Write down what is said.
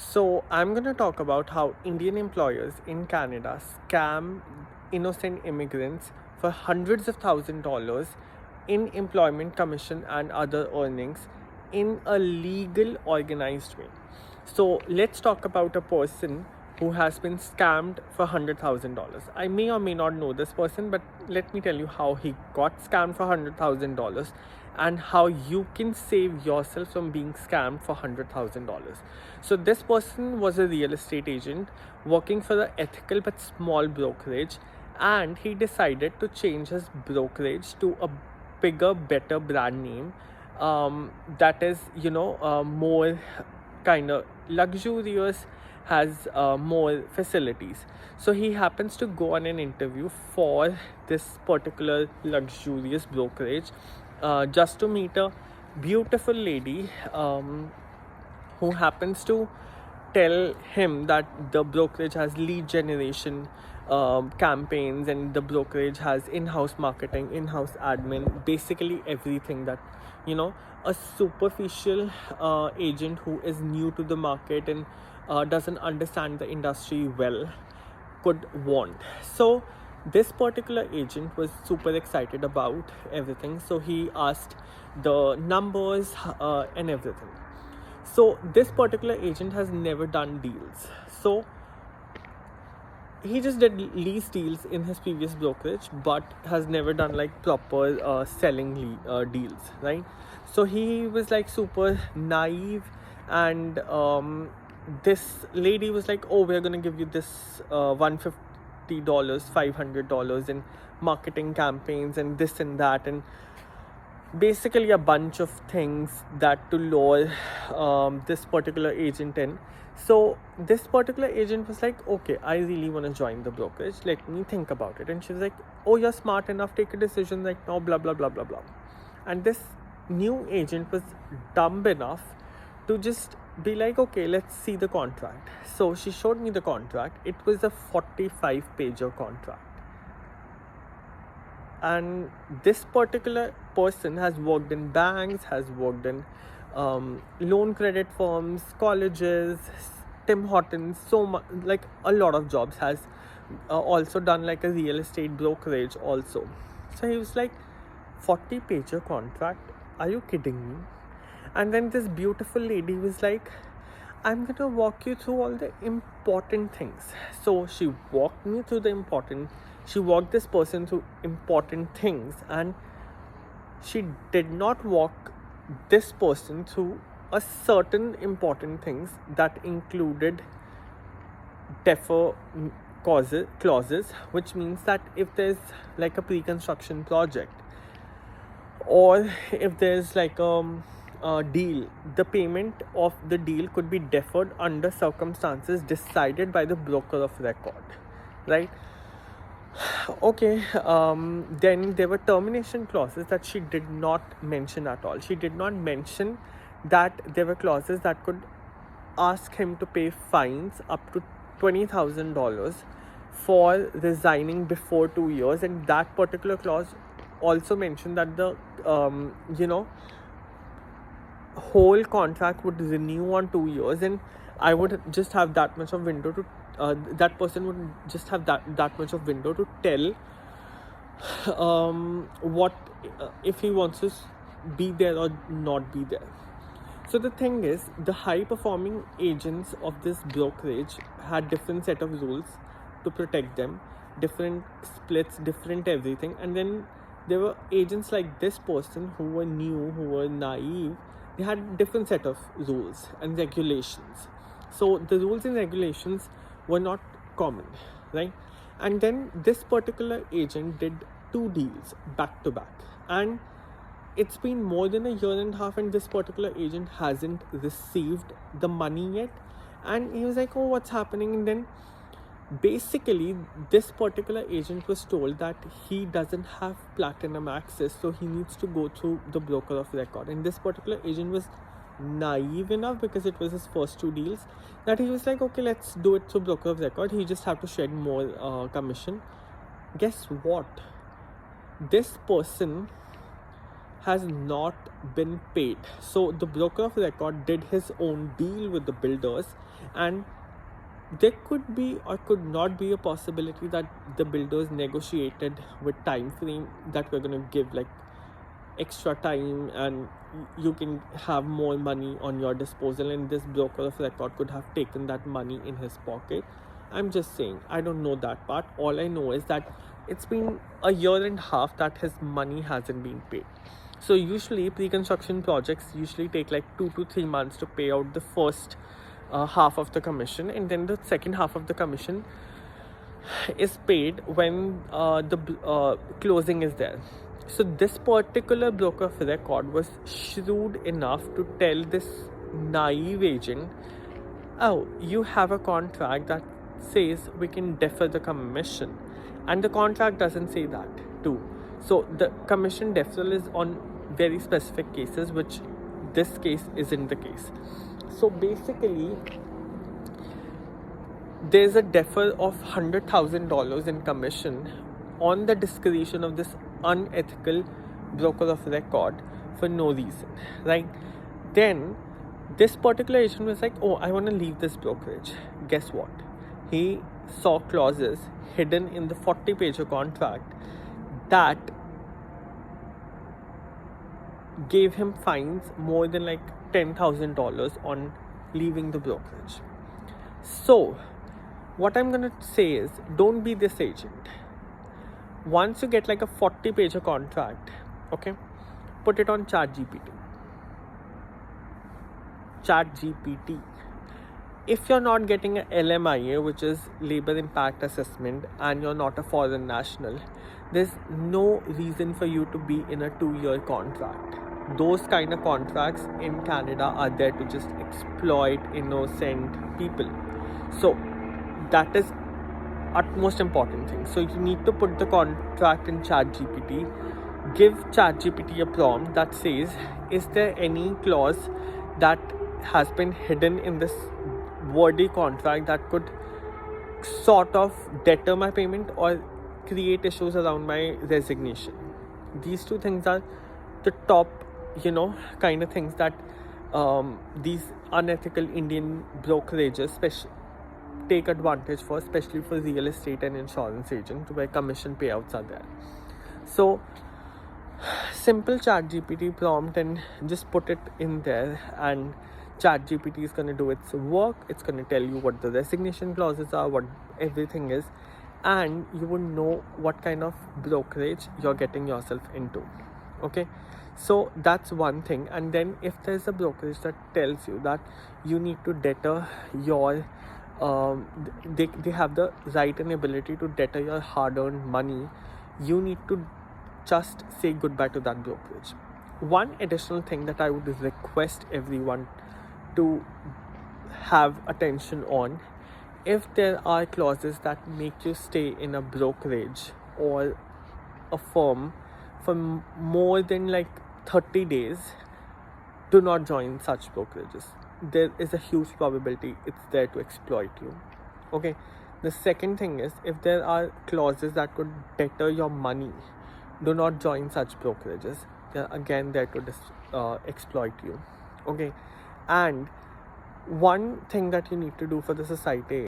So, I'm going to talk about how Indian employers in Canada scam innocent immigrants for hundreds of $1,000s in employment commission and other earnings in a legal, organized way. So, let's talk about a person who has been scammed for $100,000. I may or may not know this person, but let me tell you how he got scammed for $100,000 and how you can save yourself from being scammed for $100,000. So, this person was a real estate agent working for the ethical but small brokerage, and he decided to change his brokerage to a bigger, better brand name that is, more kind of luxurious, has more facilities. So he happens to go on an interview for this particular luxurious brokerage just to meet a beautiful lady who happens to tell him that the brokerage has lead generation campaigns, and the brokerage has in-house marketing, in-house admin, basically everything that a superficial agent who is new to the market and doesn't understand the industry well could want. So this particular agent was super excited about everything, so he asked the numbers and everything. So this particular agent has never done deals, so he just did lease deals in his previous brokerage, but has never done like proper selling deals, right? So he was like super naive, and this lady was like, oh, we're gonna give you this $150, $500 in marketing campaigns and this and that, and basically a bunch of things that to lure this particular agent in. So this particular agent was like, okay, I really want to join the brokerage, let me think about it. And she was like, oh, you're smart enough, take a decision right now, blah blah blah blah blah. And this new agent was dumb enough to just be like, okay, let's see the contract. So she showed me the contract. It was a 45-pager contract, and this particular person has worked in banks, has worked in loan credit firms, colleges, Tim Hortons, so much, like a lot of jobs, has also done like a real estate brokerage also. So he was like, 40-pager contract, are you kidding me? And then this beautiful lady was like, I'm gonna walk you through all the important things. So she walked this person through important things, and she did not walk this person through a certain important things that included defer clauses, which means that if there's like a pre-construction project, or if there's like a deal, the payment of the deal could be deferred under circumstances decided by the broker of record, right? Okay, then there were termination clauses that she did not mention at all. She did not mention that there were clauses that could ask him to pay fines up to $20,000 for resigning before 2 years, and that particular clause also mentioned that the whole contract would renew on 2 years, and I would just have that much of window to that person would just have that much of window to tell what if he wants to be there or not be there. So the thing is, the high performing agents of this brokerage had different set of rules to protect them, different splits, different everything. And then there were agents like this person who were new, who were naive. They had different set of rules and regulations. So the rules and regulations were not common, right? And then this particular agent did 2 deals back to back, and it's been more than a year and a half, and this particular agent hasn't received the money yet. And he was like, oh, what's happening? And then basically this particular agent was told that he doesn't have platinum access, so he needs to go through the broker of record. And this particular agent was naive enough, because it was his first 2 deals, that he was like, okay, let's do it through broker of record, he just have to shed more commission. Guess what? This person has not been paid. So the broker of record did his own deal with the builders, and there could be or could not be a possibility that the builders negotiated with time frame that we're going to give like extra time and you can have more money on your disposal, and this broker of record could have taken that money in his pocket. I'm just saying, I don't know that part. All I know is that it's been a year and a half that his money hasn't been paid. So usually pre-construction projects usually take like 2 to 3 months to pay out the first half of the commission, and then the second half of the commission is paid when the closing is there. So this particular broker of record was shrewd enough to tell this naive agent, oh, you have a contract that says we can defer the commission, and the contract doesn't say that too. So the commission deferral is on very specific cases, which this case isn't the case. So basically there's a defer of $100,000 in commission on the discretion of this unethical broker of record for no reason, right? Then this particular agent was like, oh, I want to leave this brokerage. Guess what? He saw clauses hidden in the 40-page contract that gave him fines more than like $10,000 on leaving the brokerage. So what I'm going to say is, don't be this agent. Once you get like a 40-page contract, okay, put it on ChatGPT. If you're not getting a LMIA, which is labor impact assessment, and you're not a foreign national, there's no reason for you to be in a 2-year contract. Those kind of contracts in Canada are there to just exploit innocent people. So that is utmost important thing. So you need to put the contract in ChatGPT. Give ChatGPT a prompt that says, is there any clause that has been hidden in this wordy contract that could sort of deter my payment or create issues around my resignation? These two things are the top, kind of things that these unethical Indian brokerages take advantage for, especially for real estate and insurance agents, where commission payouts are there. So simple ChatGPT prompt and just put it in there, and ChatGPT is going to do its work. It's going to tell you what the resignation clauses are, what everything is, and you would know what kind of brokerage you're getting yourself into. Okay, so that's one thing. And then if there's a brokerage that tells you that you need to deter your they have the right and ability to deter your hard-earned money, you need to just say goodbye to that brokerage. One additional thing that I would request everyone to have attention on, if there are clauses that make you stay in a brokerage or a firm for more than like 30 days, do not join such brokerages. There is a huge probability it's there to exploit you. Okay, the second thing is, if there are clauses that could deter your money, do not join such brokerages. They're again there to exploit you. Okay, and one thing that you need to do for the society